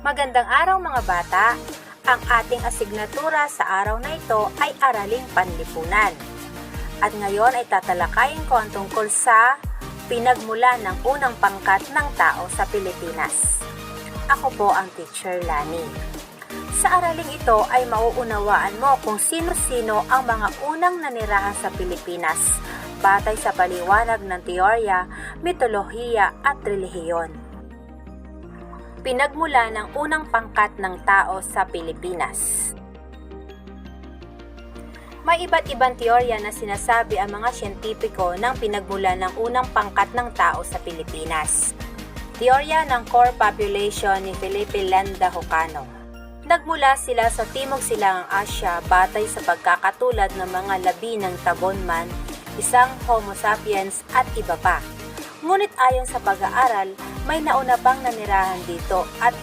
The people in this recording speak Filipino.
Magandang araw mga bata! Ang ating asignatura sa araw na ito ay Araling Panlipunan. At ngayon ay tatalakayin ko ang tungkol sa pinagmulan ng unang pangkat ng tao sa Pilipinas. Ako po ang Teacher Lani. Sa araling ito ay mauunawaan mo kung sino-sino ang mga unang nanirahan sa Pilipinas batay sa paliwanag ng teorya, mitolohiya at relihiyon. Pinagmula ng unang pangkat ng tao sa Pilipinas. May iba't ibang teorya na sinasabi ang mga siyentipiko ng pinagmula ng unang pangkat ng tao sa Pilipinas. Teorya ng core population ni Felipe Landa-Hocano. Nagmula sila sa Timog Silangang Asya batay sa pagkakatulad ng mga labi ng Tabonman, isang Homo sapiens at iba pa. Ngunit ayon sa pag-aaral, may nauna pang nanirahan dito at